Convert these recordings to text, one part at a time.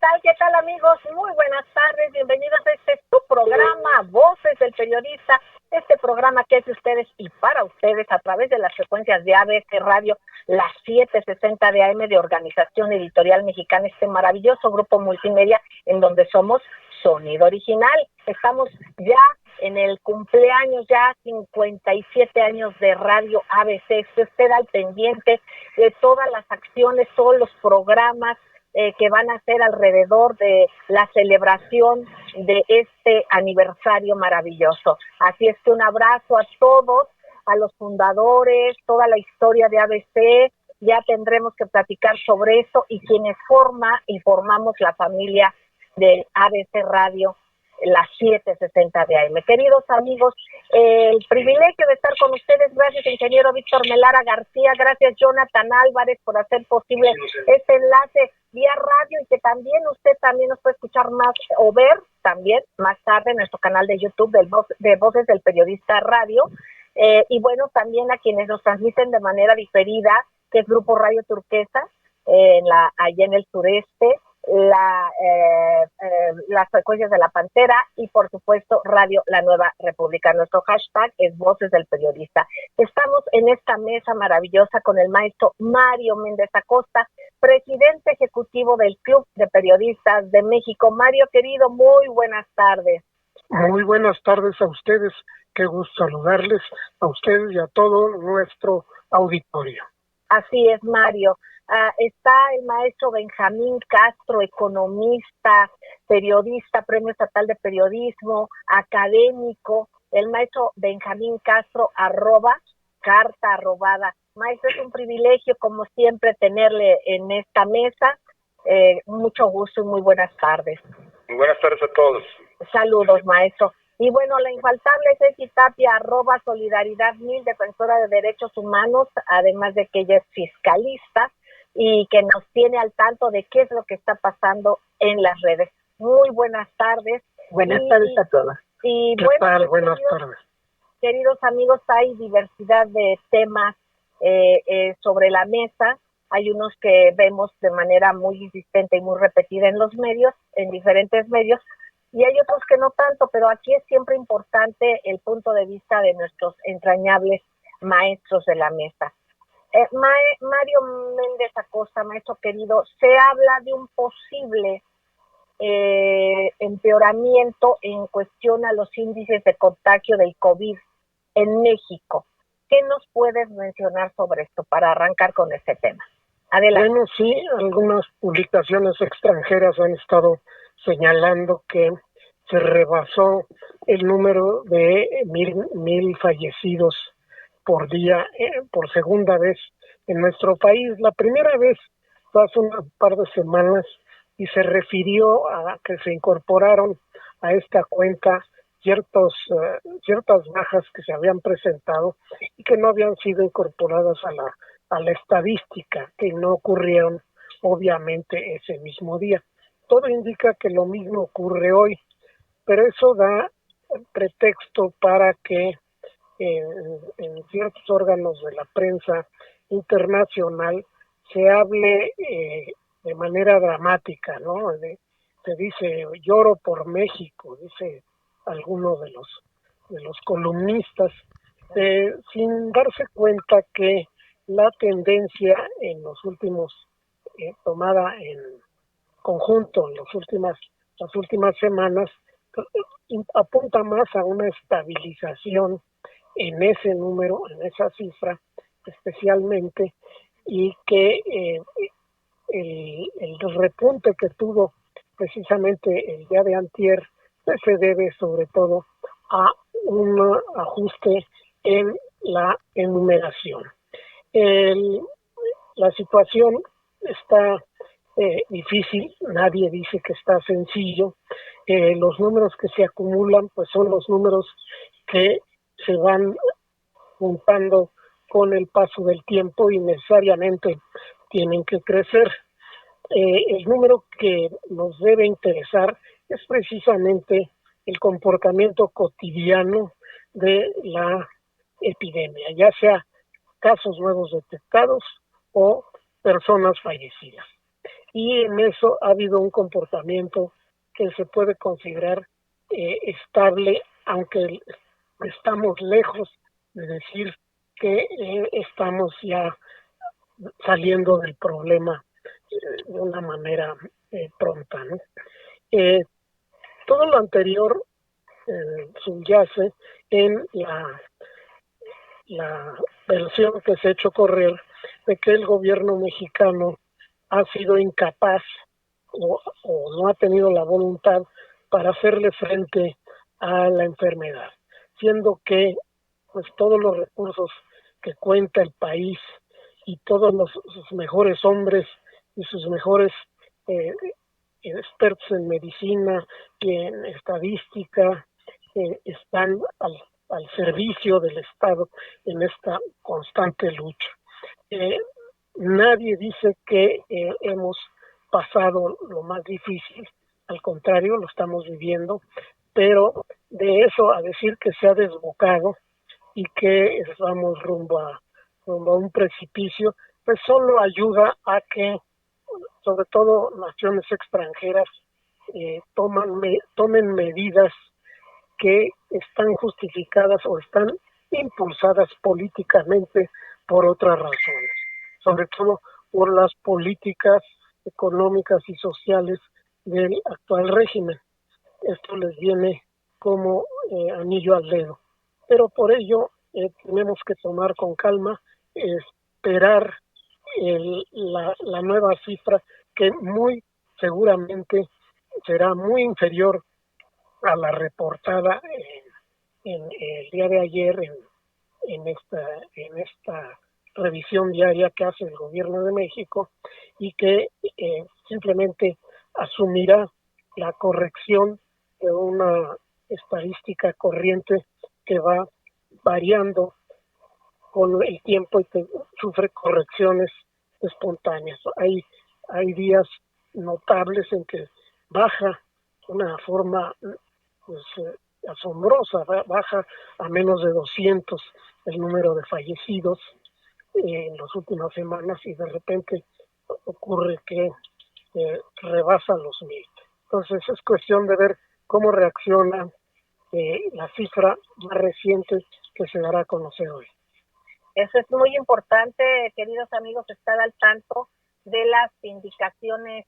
tal? ¿Qué tal, amigos? Muy buenas tardes, bienvenidos a este tu programa, Voces del Periodista, este programa que es de ustedes y para ustedes a través de las frecuencias de ABC Radio, las 760 de AM de Organización Editorial Mexicana, este maravilloso grupo multimedia en donde somos sonido original. Estamos ya en el cumpleaños, ya 57 años de Radio ABC. Esté usted al pendiente de todas las acciones, todos los programas que van a hacer alrededor de la celebración de este aniversario maravilloso. Así es que un abrazo a todos, a los fundadores, toda la historia de ABC. Ya tendremos que platicar sobre eso y quienes formamos la familia de ABC Radio, las 760 de AM. Queridos amigos, el privilegio de estar con ustedes, gracias ingeniero Víctor Melara García, gracias Jonathan Álvarez por hacer posible este enlace vía radio y que también usted también nos puede escuchar más o ver también más tarde en nuestro canal de YouTube de Voces del Periodista Radio, y bueno, también a quienes nos transmiten de manera diferida, que es Grupo Radio Turquesa, allá en el sureste, las frecuencias de la Pantera y por supuesto Radio La Nueva República. Nuestro hashtag es Voces del Periodista. Estamos en esta mesa maravillosa con el maestro Mario Méndez Acosta, presidente ejecutivo del Club de Periodistas de México. Mario, querido, muy buenas tardes. Muy buenas tardes a ustedes, qué gusto saludarles a ustedes y a todo nuestro auditorio. Así es, Mario. Está el maestro Benjamín Castro, economista, periodista, Premio Estatal de Periodismo, académico, el maestro Benjamín Castro, @carta arrobada. Maestro, es un privilegio, como siempre, tenerle en esta mesa. Mucho gusto y muy buenas tardes. Muy buenas tardes a todos. Saludos, maestro. Y bueno, la infaltable Ceci Tapia, @solidaridad1000, defensora de derechos humanos, además de que ella es fiscalista y que nos tiene al tanto de qué es lo que está pasando en las redes. Muy buenas tardes. Buenas tardes a todos. Y ¿Qué bueno, tal? Buenas tardes. Queridos amigos, hay diversidad de temas sobre la mesa. Hay unos que vemos de manera muy insistente y muy repetida en los medios, en diferentes medios, y hay otros que no tanto, pero aquí es siempre importante el punto de vista de nuestros entrañables maestros de la mesa. Mario Méndez Acosta, maestro querido, se habla de un posible empeoramiento en cuestión a los índices de contagio del COVID en México. ¿Qué nos puedes mencionar sobre esto para arrancar con este tema? Adelante. Bueno, sí, algunas publicaciones extranjeras han estado señalando que se rebasó el número de mil fallecidos por día por segunda vez en nuestro país. La primera vez fue hace un par de semanas y se refirió a que se incorporaron a esta cuenta ciertas bajas que se habían presentado y que no habían sido incorporadas a la estadística, que no ocurrieron obviamente ese mismo día. Todo indica que lo mismo ocurre hoy, pero eso da pretexto para que en ciertos órganos de la prensa internacional se hable de manera dramática, ¿no? Se dice lloro por México, dice alguno de los columnistas, sin darse cuenta que la tendencia en los últimos tomada en conjunto en las últimas semanas apunta más a una estabilización en ese número, en esa cifra especialmente, y que el repunte que tuvo precisamente el día de antier pues se debe sobre todo a un ajuste en la enumeración. La situación está difícil, nadie dice que está sencillo. Los números que se acumulan pues son los números que se van juntando con el paso del tiempo y necesariamente tienen que crecer. El número que nos debe interesar es precisamente el comportamiento cotidiano de la epidemia, ya sea casos nuevos detectados o personas fallecidas. y en eso ha habido un comportamiento que se puede considerar estable, aunque estamos lejos de decir que estamos ya saliendo del problema de una manera pronta, ¿no? Todo lo anterior subyace en la versión que se ha hecho correr de que el gobierno mexicano ha sido incapaz o no ha tenido la voluntad para hacerle frente a la enfermedad, siendo que pues todos los recursos que cuenta el país y todos sus mejores hombres y sus mejores expertos en medicina y en estadística están al servicio del Estado en esta constante lucha. Nadie dice que hemos pasado lo más difícil, al contrario, lo estamos viviendo, pero de eso a decir que se ha desbocado y que estamos rumbo a un precipicio, pues solo ayuda a que, sobre todo naciones extranjeras, tomen medidas que están justificadas o están impulsadas políticamente por otras razones, sobre todo por las políticas económicas y sociales del actual régimen. Esto les viene como anillo al dedo. Pero por ello tenemos que tomar con calma, esperar la nueva cifra que muy seguramente será muy inferior a la reportada en el día de ayer en esta revisión diaria que hace el gobierno de México y que simplemente asumirá la corrección de una estadística corriente que va variando con el tiempo y que sufre correcciones espontáneas. Hay días notables en que baja de una forma pues, asombrosa, baja a menos de 200 el número de fallecidos en las últimas semanas y de repente ocurre que rebasa los 1000. Entonces es cuestión de ver cómo reacciona la cifra más reciente que se dará a conocer hoy. Eso es muy importante, queridos amigos, estar al tanto de las indicaciones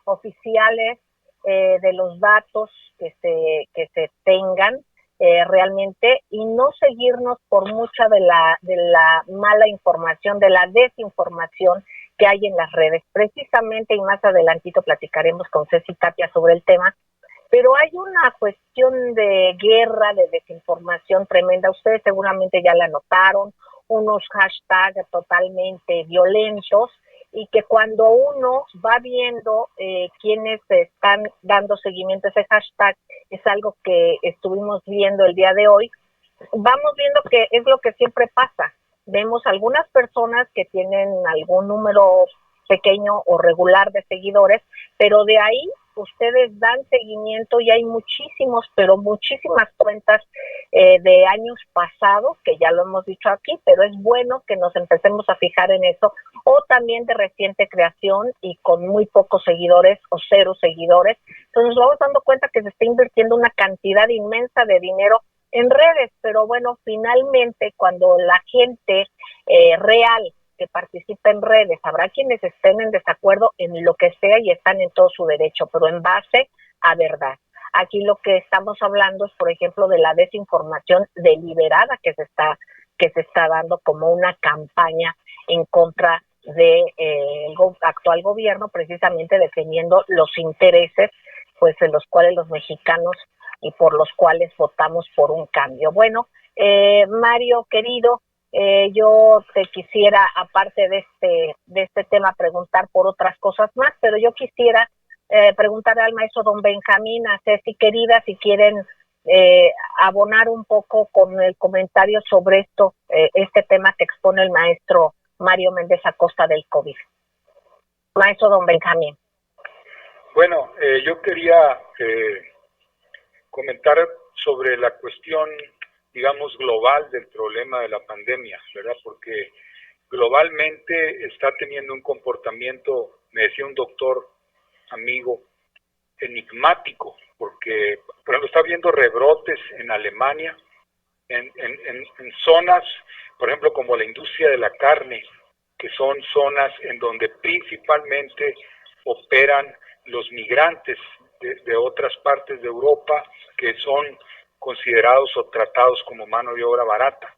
oficiales, de los datos que se tengan realmente, y no seguirnos por mucha de la mala información, de la desinformación que hay en las redes. Precisamente, y más adelantito platicaremos con Ceci Tapia sobre el tema, pero hay una cuestión de guerra, de desinformación tremenda. Ustedes seguramente ya la notaron, unos hashtags totalmente violentos, y que cuando uno va viendo quienes están dando seguimiento a ese hashtag, es algo que estuvimos viendo el día de hoy, vamos viendo que es lo que siempre pasa. Vemos algunas personas que tienen algún número pequeño o regular de seguidores, pero de ahí ustedes dan seguimiento y hay muchísimos, pero muchísimas cuentas de años pasados, que ya lo hemos dicho aquí, pero es bueno que nos empecemos a fijar en eso, o también de reciente creación y con muy pocos seguidores o 0 seguidores. Entonces nos vamos dando cuenta que se está invirtiendo una cantidad inmensa de dinero en redes, pero bueno, finalmente cuando la gente real que participa en redes, habrá quienes estén en desacuerdo en lo que sea y están en todo su derecho, pero en base a verdad. Aquí lo que estamos hablando es, por ejemplo, de la desinformación deliberada que se está dando como una campaña en contra del actual gobierno, precisamente defendiendo los intereses pues en los cuales los mexicanos y por los cuales votamos por un cambio. Bueno, Mario, querido, yo te quisiera, aparte de este tema, preguntar por otras cosas más, pero yo quisiera preguntarle al maestro don Benjamín, a Ceci querida, si quieren abonar un poco con el comentario sobre este tema que expone el maestro Mario Méndez Acosta del COVID. Maestro don Benjamín. Bueno, yo quería comentar sobre la cuestión, digamos, global del problema de la pandemia, ¿verdad? Porque globalmente está teniendo un comportamiento me decía un doctor amigo, enigmático, porque por ejemplo está habiendo rebrotes en Alemania, en zonas, por ejemplo, como la industria de la carne, que son zonas en donde principalmente operan los migrantes de otras partes de Europa que son considerados o tratados como mano de obra barata.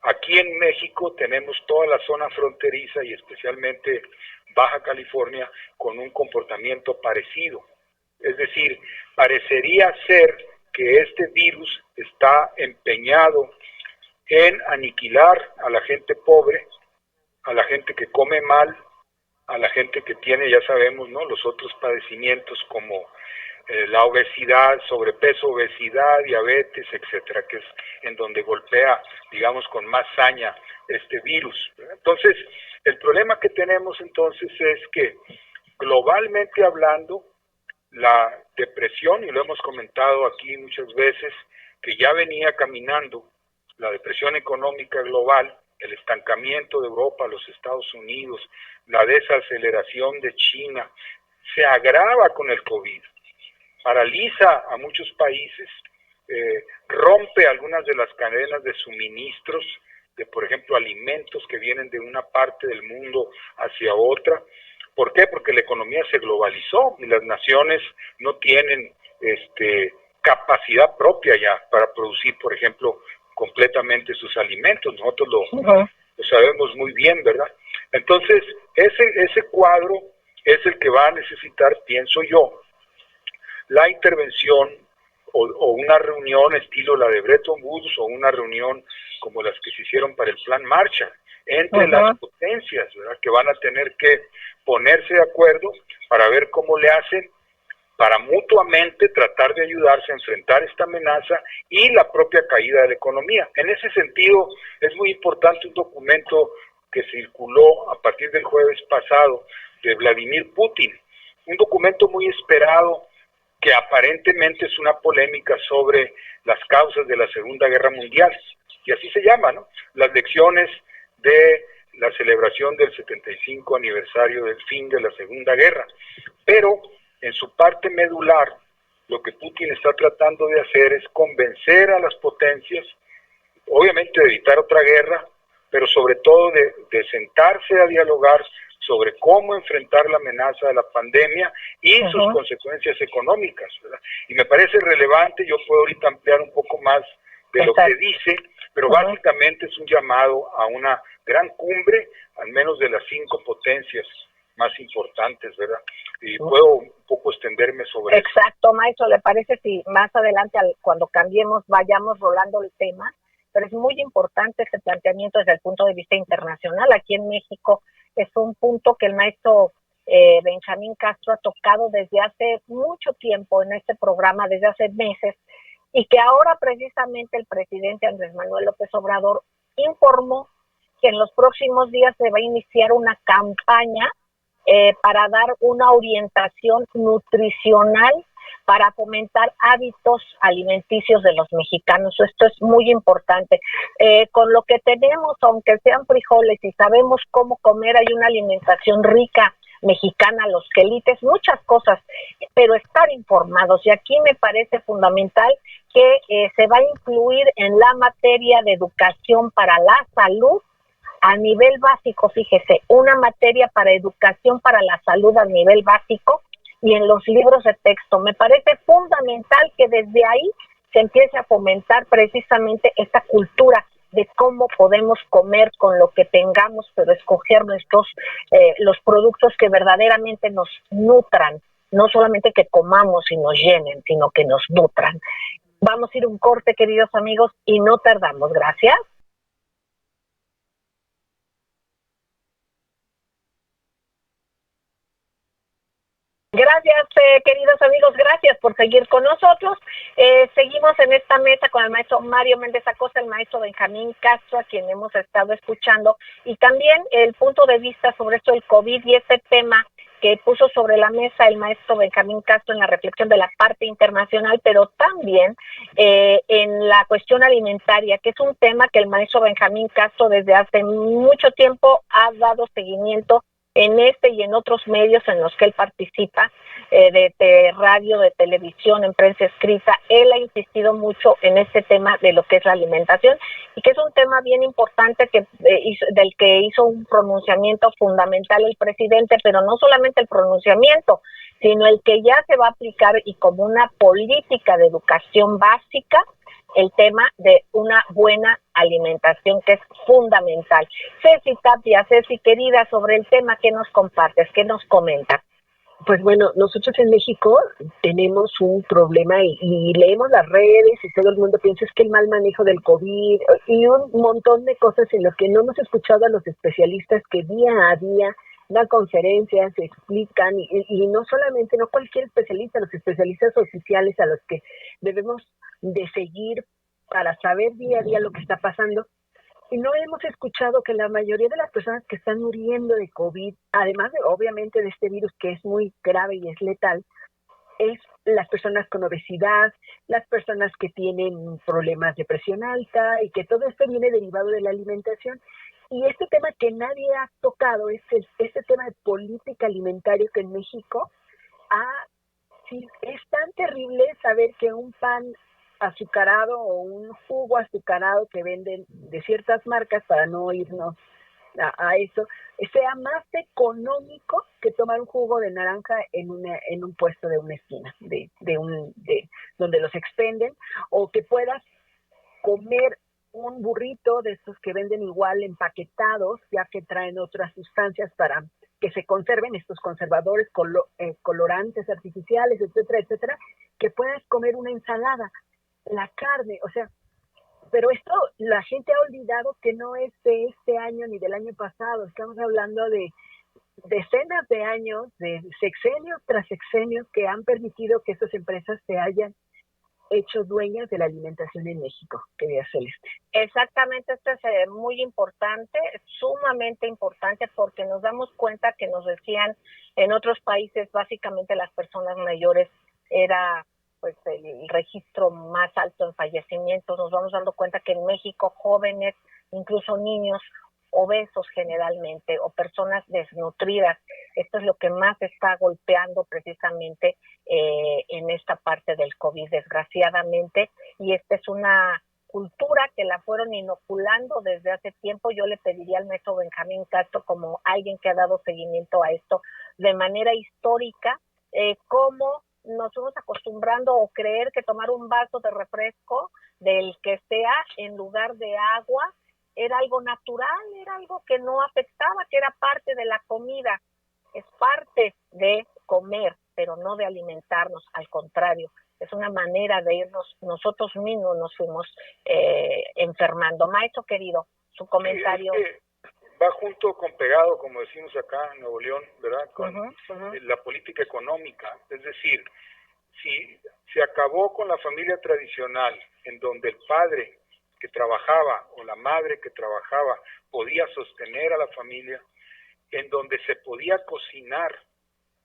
Aquí en México tenemos toda la zona fronteriza y especialmente Baja California con un comportamiento parecido. Es decir, parecería ser que este virus está empeñado en aniquilar a la gente pobre, a la gente que come mal, a la gente que tiene, ya sabemos, ¿no?, los otros padecimientos como la obesidad, sobrepeso, obesidad, diabetes, etcétera, que es en donde golpea, digamos, con más saña este virus. Entonces, el problema que tenemos entonces es que globalmente hablando, la depresión, y lo hemos comentado aquí muchas veces, que ya venía caminando, la depresión económica global, el estancamiento de Europa, los Estados Unidos, la desaceleración de China, se agrava con el COVID, paraliza a muchos países, rompe algunas de las cadenas de suministros, de por ejemplo alimentos que vienen de una parte del mundo hacia otra. ¿Por qué? Porque la economía se globalizó y las naciones no tienen capacidad propia ya para producir, por ejemplo, completamente sus alimentos. Nosotros lo sabemos muy bien, ¿verdad? Entonces, ese cuadro es el que va a necesitar, pienso yo, la intervención o una reunión estilo la de Bretton Woods o una reunión como las que se hicieron para el Plan Marshall entre las potencias, ¿verdad?, que van a tener que ponerse de acuerdo para ver cómo le hacen para mutuamente tratar de ayudarse a enfrentar esta amenaza y la propia caída de la economía. En ese sentido, es muy importante un documento que circuló a partir del jueves pasado de Vladimir Putin, un documento muy esperado que aparentemente es una polémica sobre las causas de la Segunda Guerra Mundial, y así se llama, ¿no?, las lecciones de la celebración del 75 aniversario del fin de la Segunda Guerra. Pero en su parte medular, lo que Putin está tratando de hacer es convencer a las potencias, obviamente de evitar otra guerra, pero sobre todo de sentarse a dialogar sobre cómo enfrentar la amenaza de la pandemia y sus consecuencias económicas, ¿verdad? Y me parece relevante, yo puedo ahorita ampliar un poco más de lo que dice, pero básicamente es un llamado a una gran cumbre, al menos de las 5 potencias más importantes, ¿verdad? Y puedo un poco extenderme sobre eso. Exacto, maestro, ¿le parece si más adelante, cuando cambiemos, vayamos rolando el tema? Pero es muy importante este planteamiento desde el punto de vista internacional. Aquí en México es un punto que el maestro Benjamín Castro ha tocado desde hace mucho tiempo en este programa, desde hace meses, y que ahora precisamente el presidente Andrés Manuel López Obrador informó que en los próximos días se va a iniciar una campaña para dar una orientación nutricional para fomentar hábitos alimenticios de los mexicanos. Esto es muy importante. Con lo que tenemos, aunque sean frijoles y sabemos cómo comer, hay una alimentación rica mexicana, los quelites, muchas cosas, pero estar informados. Y aquí me parece fundamental que se va a incluir en la materia de educación para la salud a nivel básico, fíjese, una materia para educación para la salud a nivel básico y en los libros de texto. Me parece fundamental que desde ahí se empiece a fomentar precisamente esta cultura de cómo podemos comer con lo que tengamos, pero escoger los productos que verdaderamente nos nutran, no solamente que comamos y nos llenen, sino que nos nutran. Vamos a ir a un corte, queridos amigos, y no tardamos. Gracias. Gracias, queridos amigos, gracias por seguir con nosotros. Seguimos en esta mesa con el maestro Mario Méndez Acosta, el maestro Benjamín Castro, a quien hemos estado escuchando, y también el punto de vista sobre esto del COVID y este tema que puso sobre la mesa el maestro Benjamín Castro en la reflexión de la parte internacional, pero también en la cuestión alimentaria, que es un tema que el maestro Benjamín Castro desde hace mucho tiempo ha dado seguimiento en este y en otros medios en los que él participa, de radio, de televisión, en prensa escrita, él ha insistido mucho en este tema de lo que es la alimentación y que es un tema bien importante del que hizo un pronunciamiento fundamental el presidente, pero no solamente el pronunciamiento, sino el que ya se va a aplicar y como una política de educación básica, el tema de una buena alimentación, que es fundamental. Ceci Tapia, Ceci querida, sobre el tema, ¿qué nos compartes? ¿Qué nos comentas? Pues bueno, nosotros en México tenemos un problema y leemos las redes y todo el mundo piensa es que el mal manejo del COVID y un montón de cosas en lo que no hemos escuchado a los especialistas que día a día dan conferencias, se explican y no solamente, no cualquier especialista, los especialistas oficiales a los que debemos de seguir para saber día a día lo que está pasando. Y no hemos escuchado que la mayoría de las personas que están muriendo de COVID, además de obviamente de este virus que es muy grave y es letal, es las personas con obesidad, las personas que tienen problemas de presión alta y que todo esto viene derivado de la alimentación. Y este tema que nadie ha tocado es este tema de política alimentaria que en México sí, es tan terrible saber que un pan azucarado o un jugo azucarado que venden de ciertas marcas, para no irnos a eso, sea más económico que tomar un jugo de naranja en un puesto de una esquina, de donde los expenden, o que puedas comer un burrito de estos que venden igual empaquetados, ya que traen otras sustancias para que se conserven, estos conservadores, colorantes artificiales, etcétera, etcétera, que puedas comer una ensalada, la carne, o sea, pero esto la gente ha olvidado que no es de este año ni del año pasado, estamos hablando de decenas de años, de sexenios tras sexenios que han permitido que estas empresas se hayan hecho dueñas de la alimentación en México, querida Celeste. Exactamente, esto es muy importante, sumamente importante, porque nos damos cuenta que nos decían en otros países, básicamente las personas mayores era pues el registro más alto en fallecimientos. Nos vamos dando cuenta que en México jóvenes, incluso niños obesos generalmente, o personas desnutridas, esto es lo que más está golpeando precisamente en esta parte del COVID, desgraciadamente, y esta es una cultura que la fueron inoculando desde hace tiempo. Yo le pediría al maestro Benjamín Castro, como alguien que ha dado seguimiento a esto de manera histórica, cómo nos fuimos acostumbrando o creer que tomar un vaso de refresco, del que sea, en lugar de agua, era algo natural, era algo que no afectaba, que era parte de la comida. Es parte de comer, pero no de alimentarnos, al contrario, es una manera de irnos, nosotros mismos nos fuimos enfermando. Maestro querido, su comentario. Sí, va junto con pegado, como decimos acá en Nuevo León, ¿verdad? Con la política económica. Es decir, si se acabó con la familia tradicional, en donde el padre que trabajaba o la madre que trabajaba podía sostener a la familia, en donde se podía cocinar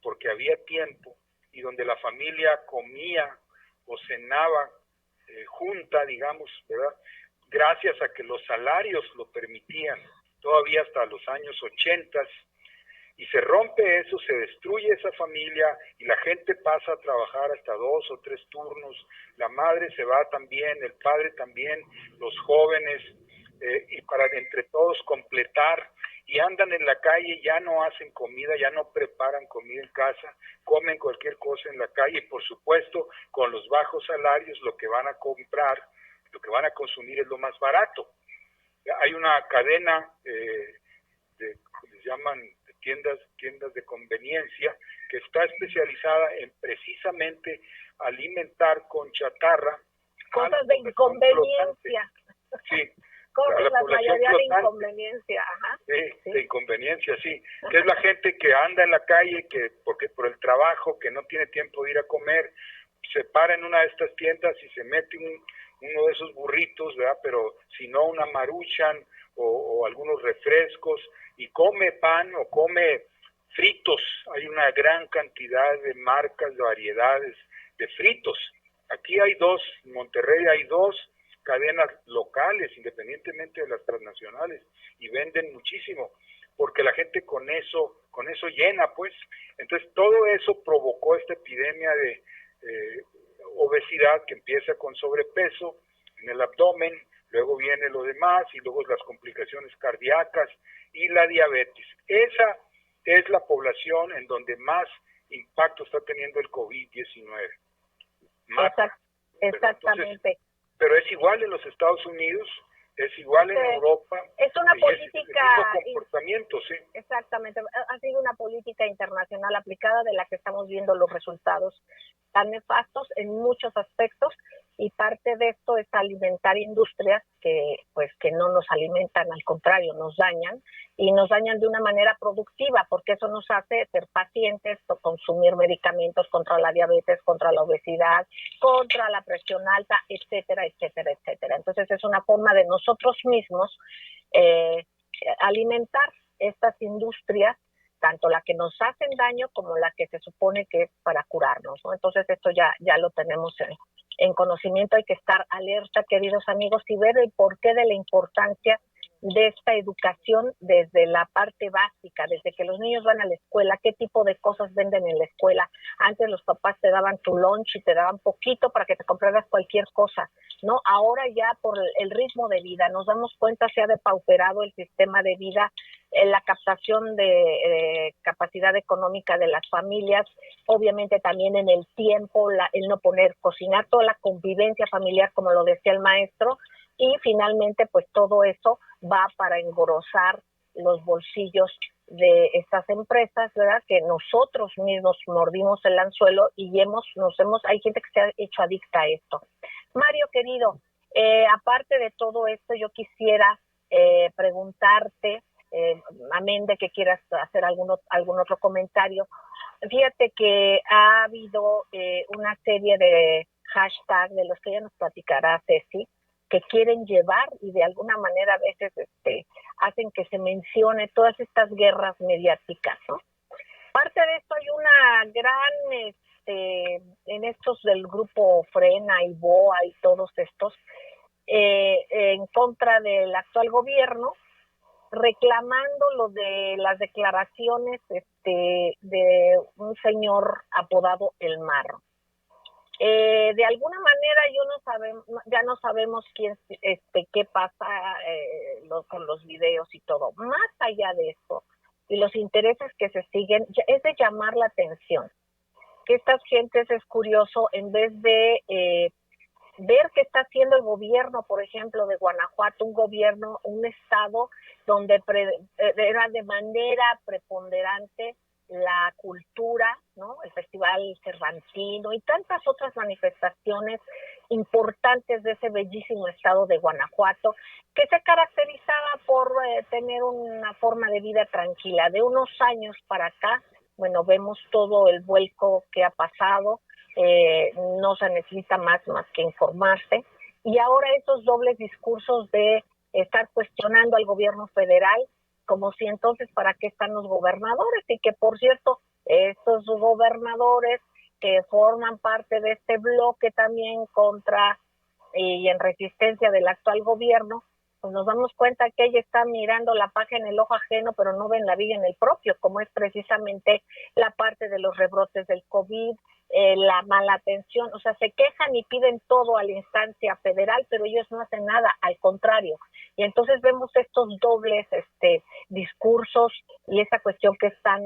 porque había tiempo y donde la familia comía o cenaba junta, digamos, ¿verdad? Gracias a que los salarios lo permitían, todavía hasta los años 80, y se rompe eso, se destruye esa familia y la gente pasa a trabajar hasta 2 o 3 turnos, la madre se va también, el padre también, los jóvenes, y para entre todos completar, y andan en la calle, ya no hacen comida, ya no preparan comida en casa, comen cualquier cosa en la calle, y por supuesto con los bajos salarios lo que van a comprar, lo que van a consumir es lo más barato. Hay una cadena les llaman tiendas de conveniencia, que está especializada en precisamente alimentar con chatarra. Cosas de inconveniencia. Sí. Cosas, la mayoría de inconveniencia. Ajá. Sí, de inconveniencia, sí. Que es la gente que anda en la calle, porque por el trabajo, que no tiene tiempo de ir a comer, se para en una de estas tiendas y se mete uno de esos burritos, ¿verdad? Pero si no, una Maruchan o algunos refrescos, y come pan o come fritos. Hay una gran cantidad de marcas, de variedades de fritos. Aquí hay 2, en Monterrey hay 2 cadenas locales, independientemente de las transnacionales, y venden muchísimo. porque la gente con eso llena, pues. Entonces todo eso provocó esta epidemia de obesidad que empieza con sobrepeso en el abdomen, luego viene lo demás y luego las complicaciones cardíacas y la diabetes. Esa es la población en donde más impacto está teniendo el COVID-19. Exactamente. Entonces, pero es igual en los Estados Unidos, es igual en Europa. Es una política. Es comportamiento, sí. Exactamente. Ha sido una política internacional aplicada de la que estamos viendo los resultados tan nefastos en muchos aspectos, y parte de esto es alimentar industrias que no nos alimentan, al contrario, nos dañan, y nos dañan de una manera productiva, porque eso nos hace ser pacientes, consumir medicamentos contra la diabetes, contra la obesidad, contra la presión alta, etcétera, etcétera, etcétera. Entonces es una forma de nosotros mismos alimentar estas industrias, tanto la que nos hacen daño como la que se supone que es para curarnos, ¿no? Entonces esto ya lo tenemos en conocimiento. Hay que estar alerta, queridos amigos, y ver el porqué de la importancia de esta educación desde la parte básica, desde que los niños van a la escuela, qué tipo de cosas venden en la escuela. Antes los papás te daban tu lunch y te daban poquito para que te compraras cualquier cosa, ¿no? Ahora ya por el ritmo de vida nos damos cuenta, se ha depauperado el sistema de vida, la captación de capacidad económica de las familias, obviamente también en el tiempo, el no cocinar, toda la convivencia familiar, como lo decía el maestro, y finalmente pues todo eso va para engrosar los bolsillos de estas empresas, ¿verdad? Que nosotros mismos mordimos el anzuelo y hay gente que se ha hecho adicta a esto. Mario, querido, aparte de todo esto, yo quisiera preguntarte, amén de que quieras hacer algún otro comentario. Fíjate que ha habido una serie de hashtags de los que ella nos platicará, Ceci, que quieren llevar y de alguna manera a veces hacen que se mencione todas estas guerras mediáticas, ¿no? Parte de esto hay una gran, en estos del grupo Frena y BOA y todos estos, en contra del actual gobierno, reclamando lo de las declaraciones de un señor apodado El Marro. De alguna manera ya no sabemos qué pasa con los videos y todo. Más allá de esto, y los intereses que se siguen, es de llamar la atención. Que estas gentes, es curioso, en vez de ver qué está haciendo el gobierno, por ejemplo, de Guanajuato, un estado donde era de manera preponderante la cultura, ¿no? El Festival Cervantino y tantas otras manifestaciones importantes de ese bellísimo estado de Guanajuato, que se caracterizaba por tener una forma de vida tranquila. De unos años para acá, bueno, vemos todo el vuelco que ha pasado, no se necesita más que informarse, y ahora esos dobles discursos de estar cuestionando al gobierno federal, como si entonces para qué están los gobernadores, y que por cierto, estos gobernadores que forman parte de este bloque también contra y en resistencia del actual gobierno, pues nos damos cuenta que ella está mirando la paja en el ojo ajeno, pero no ven la viga en el propio, como es precisamente la parte de los rebrotes del COVID, la mala atención. O sea, se quejan y piden todo a la instancia federal, pero ellos no hacen nada, al contrario. Y entonces vemos estos dobles discursos y esa cuestión que es tan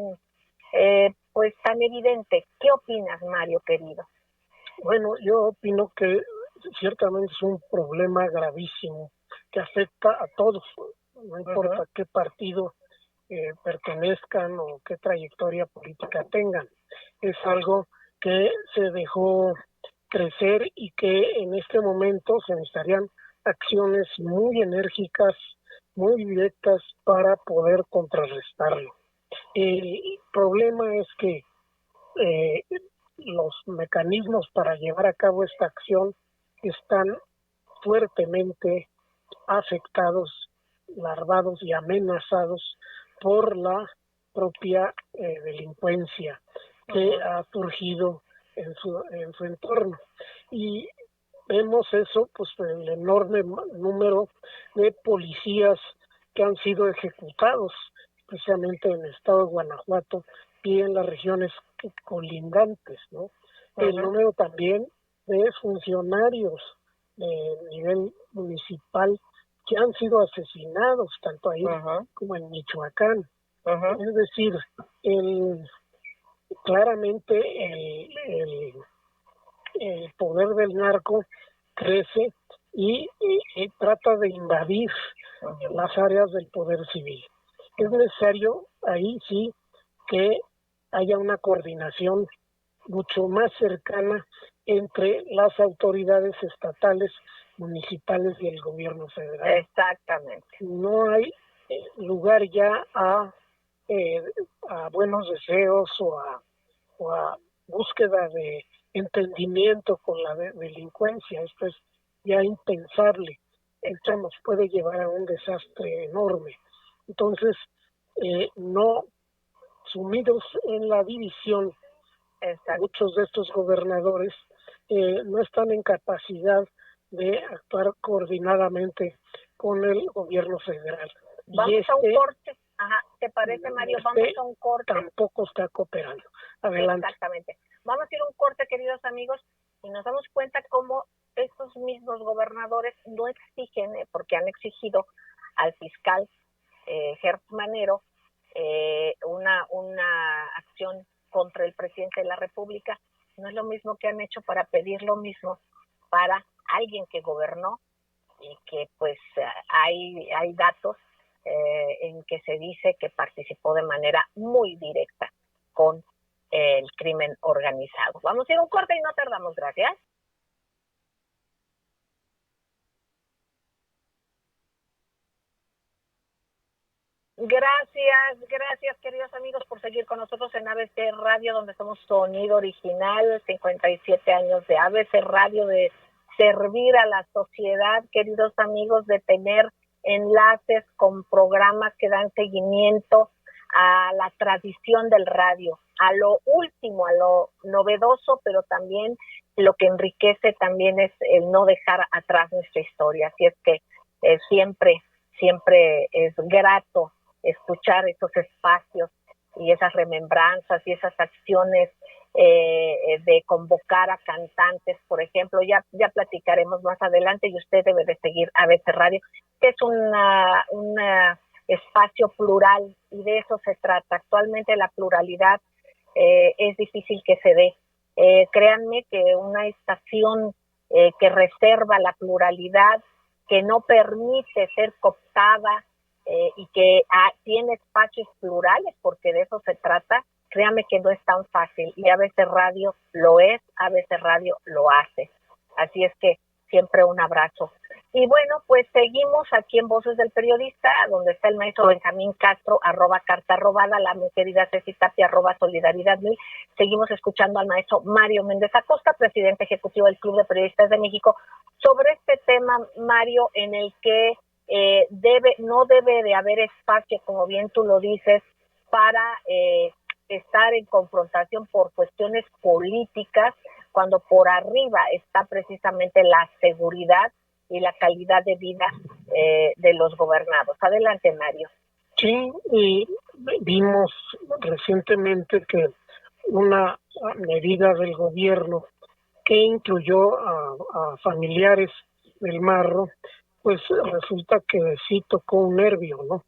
evidente. ¿Qué opinas, Mario, querido? Bueno, yo opino que ciertamente es un problema gravísimo que afecta a todos, no importa qué partido pertenezcan o qué trayectoria política tengan. Es algo que se dejó crecer y que en este momento se necesitarían acciones muy enérgicas, muy directas para poder contrarrestarlo. El problema es que los mecanismos para llevar a cabo esta acción están fuertemente afectados, larvados y amenazados por la propia delincuencia que ha surgido en su entorno. Y vemos eso, pues el enorme número de policías que han sido ejecutados, precisamente en el estado de Guanajuato y en las regiones colindantes, ¿no? El número también de funcionarios de nivel municipal que han sido asesinados, tanto ahí como en Michoacán. Es decir, claramente el poder del narco crece y trata de invadir las áreas del poder civil. Es necesario ahí sí que haya una coordinación mucho más cercana entre las autoridades estatales, municipales y el gobierno federal. Exactamente. No hay lugar ya a buenos deseos o a búsqueda de entendimiento con la delincuencia. Esto es ya impensable. Esto nos puede llevar a un desastre enorme. Entonces, no sumidos en la división, muchos de estos gobernadores no están en capacidad de actuar coordinadamente con el gobierno federal. Vamos a un corte. Ajá, ¿te parece, Mario? Vamos a un corte. Tampoco está cooperando. Adelante. Exactamente. Vamos a ir a un corte, queridos amigos, y nos damos cuenta cómo estos mismos gobernadores no exigen, porque han exigido al fiscal Gertz Manero una acción contra el presidente de la República. No es lo mismo que han hecho para pedir lo mismo para alguien que gobernó y que pues hay datos en que se dice que participó de manera muy directa con el crimen organizado. Vamos a ir a un corte y no tardamos. Gracias. Gracias queridos amigos por seguir con nosotros en ABC Radio, donde somos sonido original, 57 años de ABC Radio, de servir a la sociedad, queridos amigos, de tener enlaces con programas que dan seguimiento a la tradición del radio, a lo último, a lo novedoso, pero también lo que enriquece también es el no dejar atrás nuestra historia. Así es que siempre es grato escuchar esos espacios y esas remembranzas y esas acciones de convocar a cantantes, por ejemplo. Ya platicaremos más adelante, y usted debe de seguir ABC Radio, que es un espacio plural, y de eso se trata. Actualmente la pluralidad es difícil que se dé. Créanme que una estación que reserva la pluralidad, que no permite ser cooptada, y que tiene espacios plurales, porque de eso se trata, créame que no es tan fácil, y ABC Radio lo es, ABC Radio lo hace. Así es que siempre un abrazo. Y bueno, pues seguimos aquí en Voces del Periodista, donde está el maestro Benjamín Castro, @cartarrobada, la muy querida Ceci Tapia, @solidaridad1000. Seguimos escuchando al maestro Mario Méndez Acosta, presidente ejecutivo del Club de Periodistas de México, sobre este tema, Mario, en el que no debe de haber espacio, como bien tú lo dices, para estar en confrontación por cuestiones políticas, cuando por arriba está precisamente la seguridad y la calidad de vida de los gobernados. Adelante, Mario. Sí, y vimos recientemente que una medida del gobierno que incluyó a familiares del Marro, pues resulta que sí tocó un nervio, ¿no?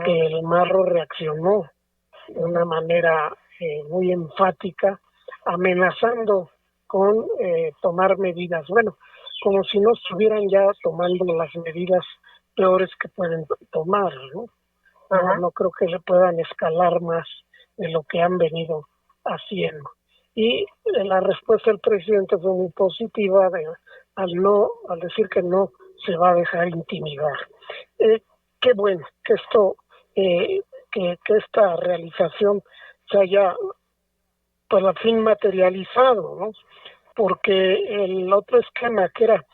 Que el Marro reaccionó de una manera muy enfática, amenazando con tomar medidas. Bueno, como si no estuvieran ya tomando las medidas peores que pueden tomar, ¿no? No creo que se puedan escalar más de lo que han venido haciendo. Y la respuesta del presidente fue muy positiva al decir que no se va a dejar intimidar. Qué bueno que que esta realización se haya por la fin materializado, ¿no? Porque el otro esquema, que era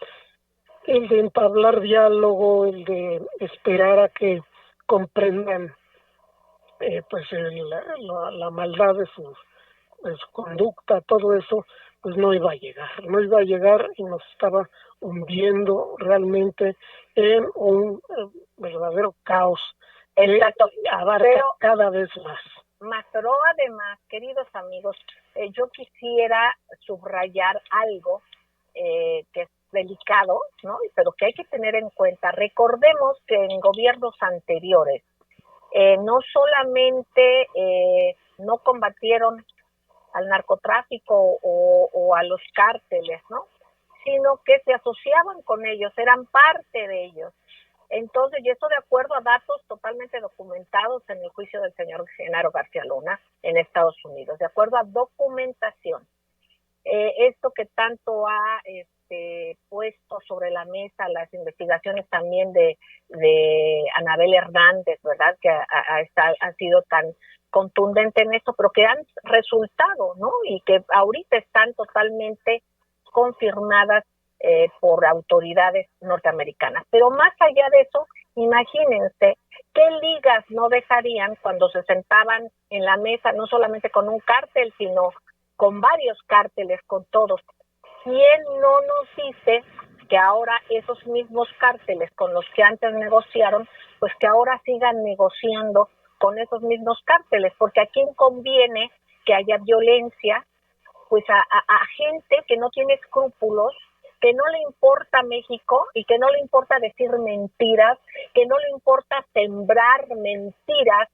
el de entablar diálogo, el de esperar a que comprendan pues la maldad de su conducta, todo eso, pues no iba a llegar y nos estaba hundiendo realmente en un verdadero caos Exacto, abarca pero cada vez más. Pero además, queridos amigos, yo quisiera subrayar algo que es delicado, ¿no? Pero que hay que tener en cuenta. Recordemos que en gobiernos anteriores no solamente no combatieron al narcotráfico o a los cárteles, ¿no? Sino que se asociaban con ellos, eran parte de ellos. Entonces, y esto de acuerdo a datos totalmente documentados en el juicio del señor Genaro García Luna en Estados Unidos, de acuerdo a documentación. Esto que tanto ha puesto sobre la mesa las investigaciones también de Anabel Hernández, ¿verdad? Que ha sido tan contundente en esto, pero que han resultado, ¿no? Y que ahorita están totalmente confirmadas por autoridades norteamericanas. Pero más allá de eso, imagínense qué ligas no dejarían cuando se sentaban en la mesa, no solamente con un cártel, sino con varios cárteles, con todos. ¿Quién no nos dice que ahora esos mismos cárteles con los que antes negociaron, pues que ahora sigan negociando con esos mismos cárteles? Porque a quién conviene que haya violencia, pues a gente que no tiene escrúpulos, que no le importa México y que no le importa decir mentiras, que no le importa sembrar mentiras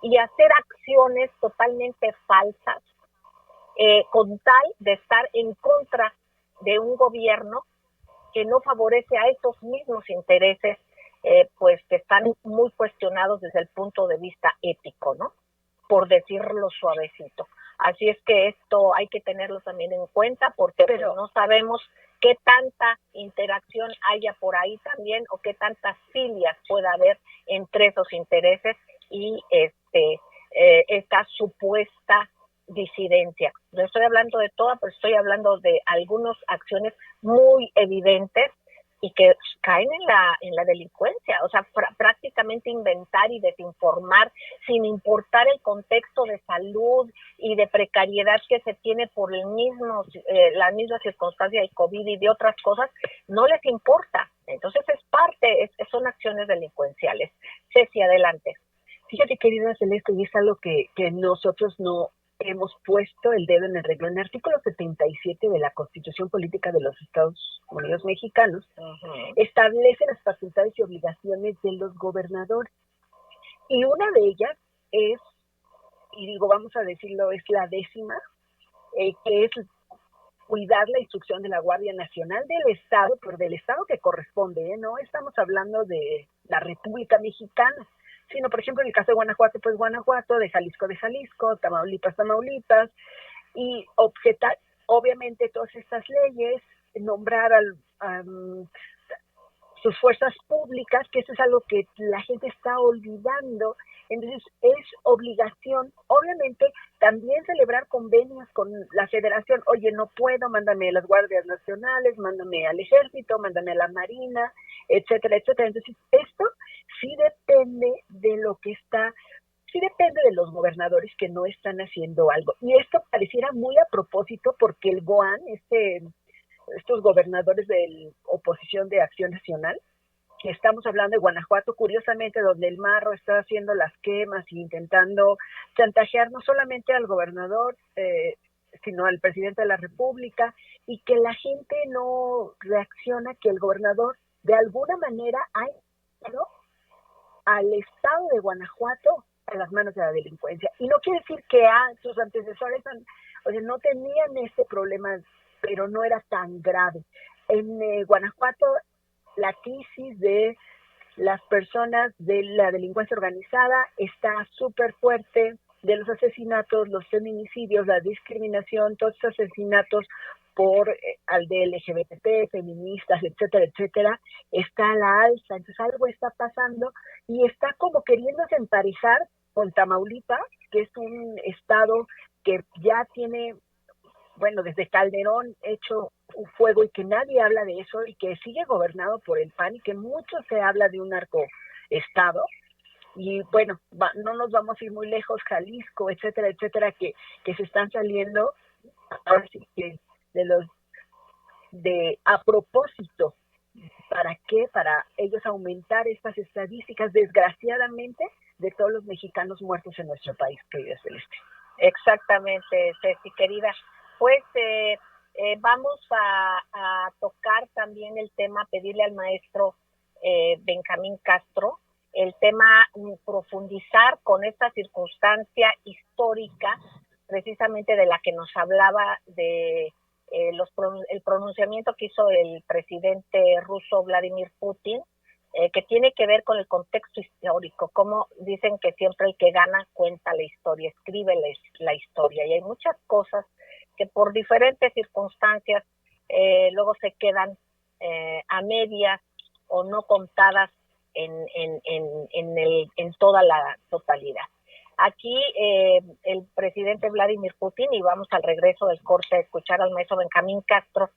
y hacer acciones totalmente falsas, con tal de estar en contra de un gobierno que no favorece a esos mismos intereses, pues que están muy cuestionados desde el punto de vista ético, ¿no? Por decirlo suavecito. Así es que esto hay que tenerlo también en cuenta, porque pero no sabemos qué tanta interacción haya por ahí también, o qué tantas filias pueda haber entre esos intereses y esta supuesta disidencia. No estoy hablando de toda, pero estoy hablando de algunas acciones muy evidentes y que caen en la delincuencia, o sea, prácticamente inventar y desinformar sin importar el contexto de salud y de precariedad que se tiene por la misma circunstancia de COVID y de otras cosas, no les importa. Entonces son acciones delincuenciales. Ceci, adelante. Fíjate, querida Celeste, y es algo que nosotros no hemos puesto el dedo en el renglón. En el artículo 77 de la Constitución Política de los Estados Unidos Mexicanos, establece las facultades y obligaciones de los gobernadores. Y una de ellas es, y digo, vamos a decirlo, es la 10ª, que es cuidar la instrucción de la Guardia Nacional del Estado, pero del Estado que corresponde, no estamos hablando de la República Mexicana, sino, por ejemplo, en el caso de Guanajuato, pues Guanajuato, de Jalisco, Tamaulipas, y objetar, obviamente, todas estas leyes, nombrar sus fuerzas públicas, que eso es algo que la gente está olvidando. Entonces es obligación, obviamente, también celebrar convenios con la federación. Oye, no puedo, mándame a las guardias nacionales, mándame al ejército, mándame a la marina, etcétera, etcétera. Entonces esto sí depende de lo que está, sí depende de los gobernadores que no están haciendo algo. Y esto pareciera muy a propósito porque el GOAN, estos gobernadores de oposición de Acción Nacional, que estamos hablando de Guanajuato, curiosamente, donde el Marro está haciendo las quemas e intentando chantajear no solamente al gobernador, sino al presidente de la República, y que la gente no reacciona, que el gobernador de alguna manera ha llevado al estado de Guanajuato a las manos de la delincuencia. Y no quiere decir que sus antecesores no tenían ese problema, pero no era tan grave. En Guanajuato, la crisis de las personas de la delincuencia organizada está súper fuerte, de los asesinatos, los feminicidios, la discriminación, todos esos asesinatos al de LGBT, feministas, etcétera, etcétera, está a la alza. Entonces algo está pasando y está como queriéndose emparejar con Tamaulipas, que es un estado que ya tiene, bueno, desde Calderón hecho un fuego y que nadie habla de eso y que sigue gobernado por el PAN y que mucho se habla de un narcoestado. Y bueno, no nos vamos a ir muy lejos, Jalisco, etcétera, etcétera, que se están saliendo ahora sí que a propósito ¿Para qué? Para ellos aumentar estas estadísticas, desgraciadamente, de todos los mexicanos muertos en nuestro país, querida Celeste. Exactamente, Ceci, querida. Pues vamos a tocar también el tema, pedirle al maestro Benjamín Castro, el tema profundizar con esta circunstancia histórica, precisamente de la que nos hablaba de el pronunciamiento que hizo el presidente ruso Vladimir Putin, que tiene que ver con el contexto histórico, como dicen que siempre el que gana cuenta la historia, escribe la historia, y hay muchas cosas que por diferentes circunstancias luego se quedan a medias o no contadas en toda la totalidad. Aquí el presidente Vladimir Putin, y vamos al regreso del corte a escuchar al maestro Benjamín Castro,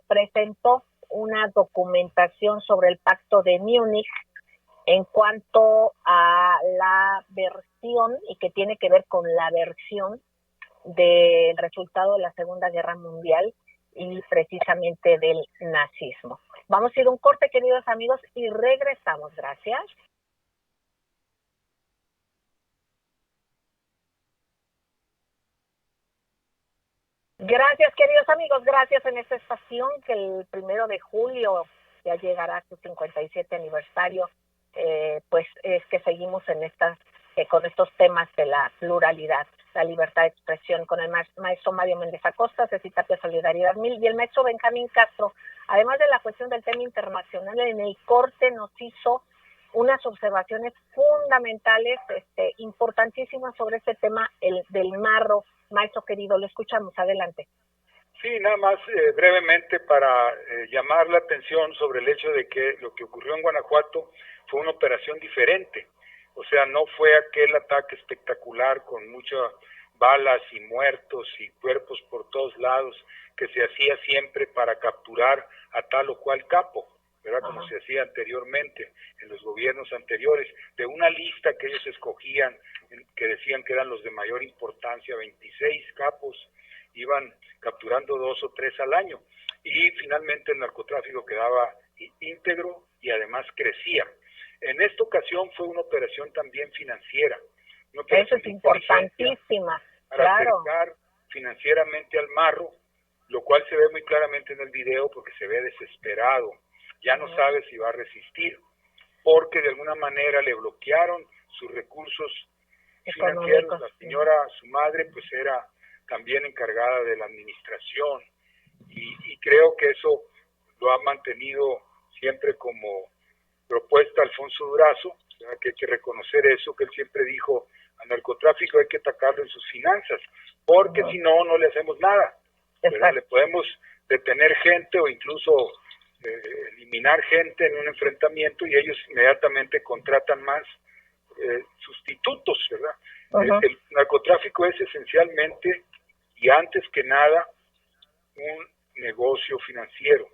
presentó una documentación sobre el Pacto de Múnich en cuanto a la versión, y que tiene que ver con la versión del resultado de la Segunda Guerra Mundial y precisamente del nazismo. Vamos a ir a un corte, queridos amigos, y regresamos. Gracias. Gracias, queridos amigos, gracias en esta estación que el 1 de julio ya llegará a su 57 aniversario, pues es que seguimos en con estos temas de la pluralidad, la libertad de expresión, con el maestro Mario Méndez Acosta, Ceci Tapia Solidaridad 1000 y el maestro Benjamín Castro. Además de la cuestión del tema internacional, en el corte nos hizo unas observaciones fundamentales, importantísimas sobre este tema del marro. Maestro querido, lo escuchamos, adelante. Sí, nada más brevemente para llamar la atención sobre el hecho de que lo que ocurrió en Guanajuato fue una operación diferente. O sea, no fue aquel ataque espectacular con muchas balas y muertos y cuerpos por todos lados que se hacía siempre para capturar a tal o cual capo, ¿verdad? Como se hacía anteriormente en los gobiernos anteriores, de una lista que ellos escogían, que decían que eran los de mayor importancia, 26 capos, iban capturando 2 o 3 al año, y finalmente el narcotráfico quedaba íntegro y además crecía. En esta ocasión fue una operación también financiera. Eso es importantísima, para acercar financieramente al marro, lo cual se ve muy claramente en el video porque se ve desesperado. Ya no sabe si va a resistir, porque de alguna manera le bloquearon sus recursos financieros. La señora, su madre, pues era también encargada de la administración, y creo que eso lo ha mantenido siempre como propuesta Alfonso Durazo, que hay que reconocer eso, que él siempre dijo: al narcotráfico hay que atacarlo en sus finanzas, porque si no, no le hacemos nada. Le podemos detener gente o incluso eliminar gente en un enfrentamiento, y ellos inmediatamente contratan más sustitutos, ¿verdad? El narcotráfico es esencialmente y antes que nada un negocio financiero.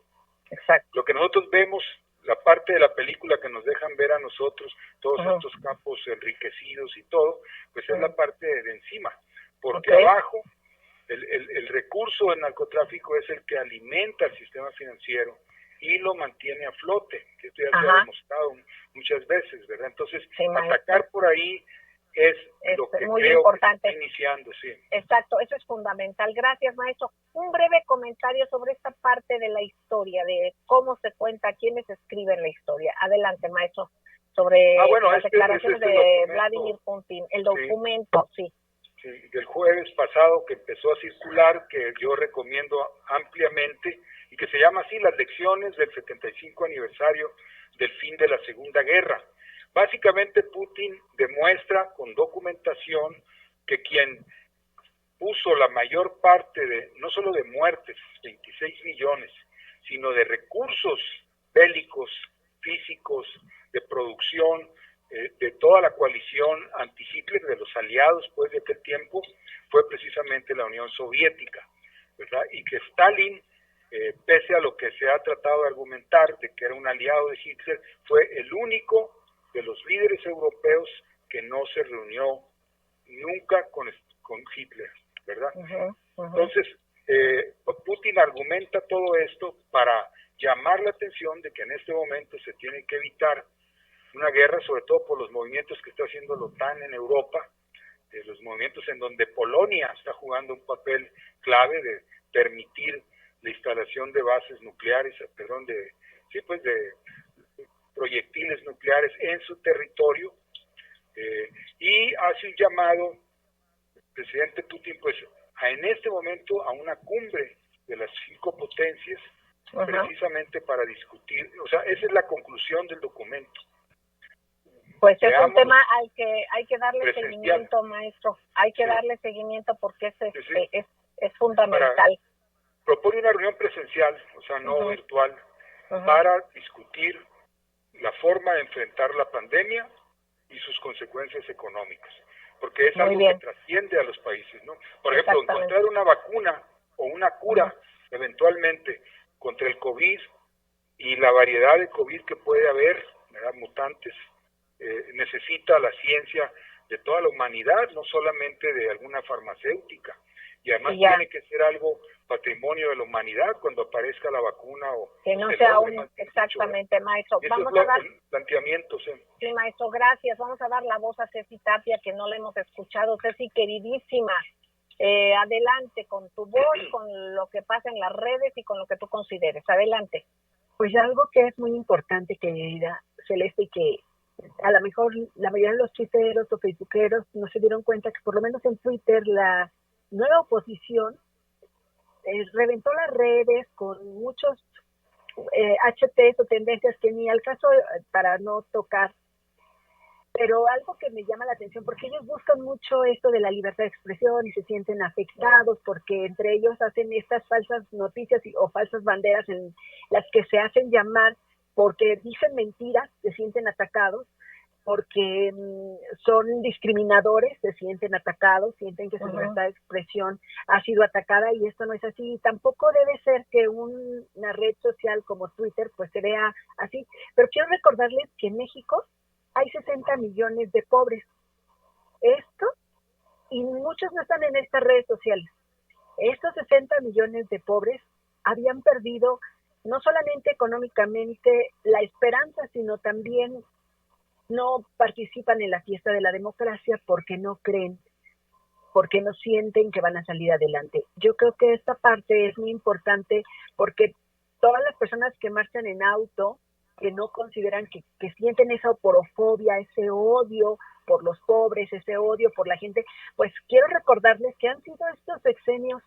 Exacto. Lo que nosotros vemos, la parte de la película que nos dejan ver a nosotros, todos estos campos enriquecidos y todo, pues es la parte de encima, porque abajo el recurso del narcotráfico es el que alimenta el sistema financiero y lo mantiene a flote, que esto ya se ha demostrado muchas veces, ¿verdad? Entonces, atacar por ahí es lo que muy creo importante. que está iniciando, sí. Exacto, eso es fundamental. Gracias, maestro. Un breve comentario sobre esta parte de la historia, de cómo se cuenta, quiénes escriben la historia. Adelante, maestro, sobre las declaraciones de Vladimir Putin, el documento, sí, del jueves pasado, que empezó a circular, que yo recomiendo ampliamente, y que se llama así: Las lecciones del 75 aniversario del fin de la Segunda Guerra. Básicamente Putin demuestra con documentación que quien puso la mayor parte no solo de muertes, 26 millones, sino de recursos bélicos, físicos, de producción, de toda la coalición anti-Hitler, de los aliados pues de aquel tiempo, fue precisamente la Unión Soviética, ¿verdad? Y que Stalin, pese a lo que se ha tratado de argumentar de que era un aliado de Hitler, fue el único de los líderes europeos que no se reunió nunca con Hitler, ¿verdad? Entonces, Putin argumenta todo esto para llamar la atención de que en este momento se tiene que evitar una guerra, sobre todo por los movimientos que está haciendo la OTAN en Europa, los movimientos en donde Polonia está jugando un papel clave de permitir la instalación de bases nucleares, de proyectiles nucleares en su territorio, y hace un llamado el presidente Putin pues en este momento a una cumbre de las 5 potencias, precisamente para discutir, o sea, esa es la conclusión del documento. Pues es un tema al que hay que darle seguimiento, maestro. Hay que darle seguimiento porque es fundamental. Propone una reunión presencial, o sea, no virtual, para discutir la forma de enfrentar la pandemia y sus consecuencias económicas, porque es algo que trasciende a los países, ¿no? Por ejemplo, encontrar una vacuna o una cura eventualmente contra el COVID y la variedad de COVID que puede haber, ¿verdad? Mutantes, necesita la ciencia de toda la humanidad, no solamente de alguna farmacéutica, y además tiene que ser algo patrimonio de la humanidad cuando aparezca la vacuna o que no sea exactamente, maestro. Vamos a dar planteamientos. Sí, maestro, gracias. Vamos a dar la voz a Ceci Tapia, que no la hemos escuchado. Ceci, queridísima, adelante con tu voz, con lo que pasa en las redes y con lo que tú consideres. Adelante. Pues algo que es muy importante, querida Celeste, y que a lo mejor la mayoría de los tuiteros o facebookeros no se dieron cuenta que por lo menos en Twitter la nueva oposición reventó las redes con muchos HTs o tendencias que ni al caso para no tocar, pero algo que me llama la atención, porque ellos buscan mucho esto de la libertad de expresión y se sienten afectados porque entre ellos hacen estas falsas noticias o falsas banderas en las que se hacen llamar porque dicen mentiras, se sienten atacados, porque son discriminadores, se sienten atacados, sienten que su libertad de expresión ha sido atacada, y esto no es así. Tampoco debe ser que una red social como Twitter pues se vea así, pero quiero recordarles que en México hay 60 millones de pobres. Esto, y muchos no están en estas redes sociales. Estos 60 millones de pobres habían perdido no solamente económicamente la esperanza, sino también no participan en la fiesta de la democracia porque no creen, porque no sienten que van a salir adelante. Yo creo que esta parte es muy importante porque todas las personas que marchan en auto, que no consideran que sienten esa oporofobia, ese odio por los pobres, ese odio por la gente, pues quiero recordarles que han sido estos sexenios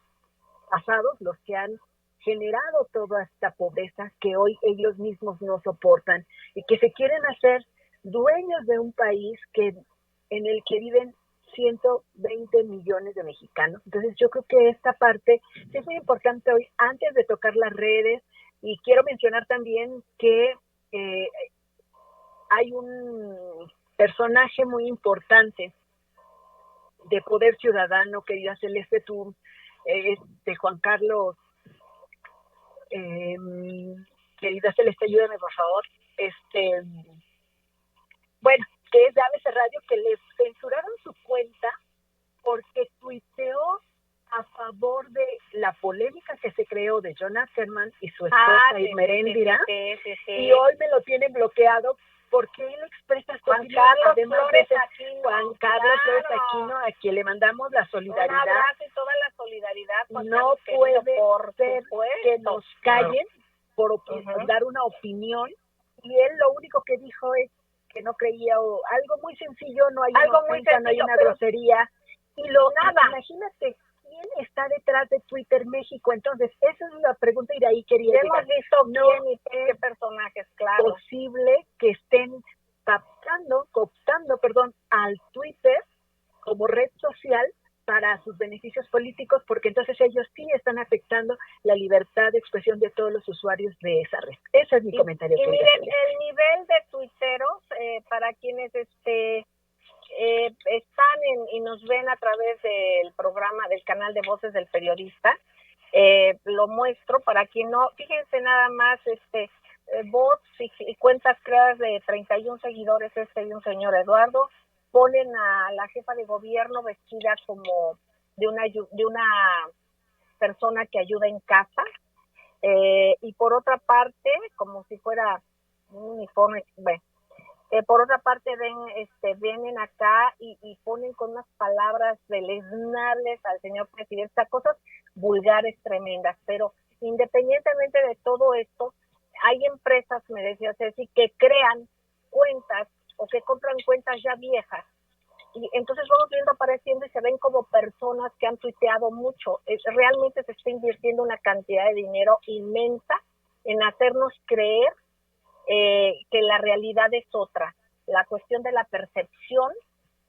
pasados los que han generado toda esta pobreza que hoy ellos mismos no soportan y que se quieren hacer dueños de un país en el que viven 120 millones de mexicanos. Entonces yo creo que esta parte sí es muy importante hoy, antes de tocar las redes, y quiero mencionar también que hay un personaje muy importante de Poder Ciudadano, querida Celeste, tú, Juan Carlos, querida Celeste, ayúdame por favor, bueno, que es de ABC Radio, que le censuraron su cuenta porque tuiteó a favor de la polémica que se creó de John Ackerman y su esposa Ismerendira, y hoy me lo tienen bloqueado porque él expresa Juan Carlos Flores Aquino, a quien le mandamos la solidaridad. Un abrazo y toda la solidaridad. Juan no Carlos, puede ser que nos callen por dar una opinión, y él lo único que dijo es que no creía, o algo muy sencillo, no hay una ofensa, no hay una grosería, y imagínate quién está detrás de Twitter México. Entonces esa es la pregunta, y de ahí quería llegar. Hemos visto quién y qué personajes, claro. Posible que estén cooptando al Twitter como red social para sus beneficios políticos, porque entonces ellos sí están afectando la libertad de expresión de todos los usuarios de esa red. Ese es mi comentario. Y miren, el nivel de tuiteros, para quienes están y nos ven a través del programa, del canal de Voces del Periodista, lo muestro para quien no, fíjense nada más, bots y cuentas creadas de 31 seguidores, y un señor Eduardo, ponen a la jefa de gobierno vestida como de una persona que ayuda en casa, Y por otra parte, como si fuera un uniforme, bueno, por otra parte vienen acá y ponen con unas palabras deleznables al señor presidente, cosas vulgares tremendas, pero independientemente de todo esto, hay empresas, me decía Ceci, que crean cuentas o que compran cuentas ya viejas. Y entonces vamos viendo apareciendo y se ven como personas que han tuiteado mucho. Realmente se está invirtiendo una cantidad de dinero inmensa en hacernos creer que la realidad es otra. La cuestión de la percepción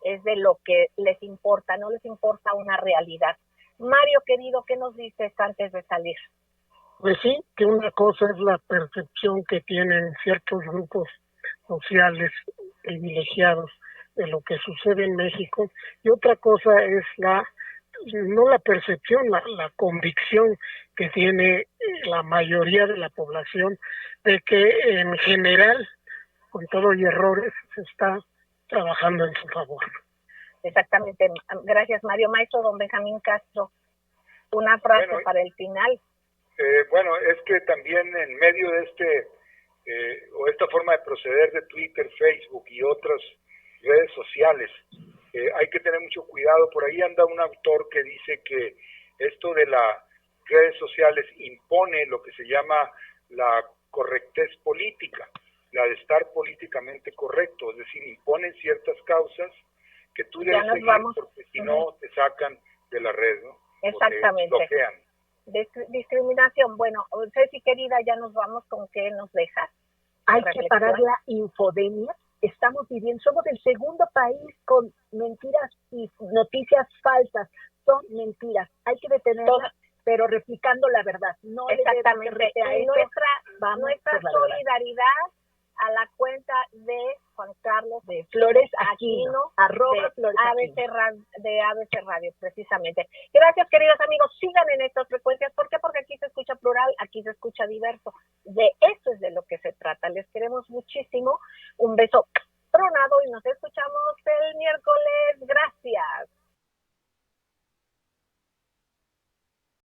es de lo que les importa, no les importa una realidad. Mario, querido, ¿qué nos dices antes de salir? Pues sí, que una cosa es la percepción que tienen ciertos grupos sociales privilegiados de lo que sucede en México, y otra cosa es no la percepción, la convicción que tiene la mayoría de la población de que en general, con todo y errores, se está trabajando en su favor. Exactamente, gracias Mario. Maestro don Benjamín Castro, una frase para el final. Bueno, es que también en medio de esta forma de proceder de Twitter, Facebook y otras redes sociales, hay que tener mucho cuidado. Por ahí anda un autor que dice que esto de las redes sociales impone lo que se llama la correctez política, la de estar políticamente correcto, es decir, imponen ciertas causas que tú debes seguir porque si no te sacan de la red, ¿no? Exactamente. O te bloquean. Discriminación. Bueno, Ceci querida, ya nos vamos. ¿Con qué nos dejas? Hay que parar la infodemia. Estamos viviendo, somos el segundo país con mentiras y noticias falsas. Son mentiras. Hay que detenerlas, pero replicando la verdad. No exactamente. Y nuestra solidaridad a la cuenta de Juan Carlos de Flores Aquino, de ABC Radio, precisamente. Gracias, queridos amigos. Sigan en estas frecuencias. ¿Por qué? Porque aquí se escucha plural, aquí se escucha diverso. De eso es de lo que se trata. Les queremos muchísimo. Un beso tronado y nos escuchamos el miércoles.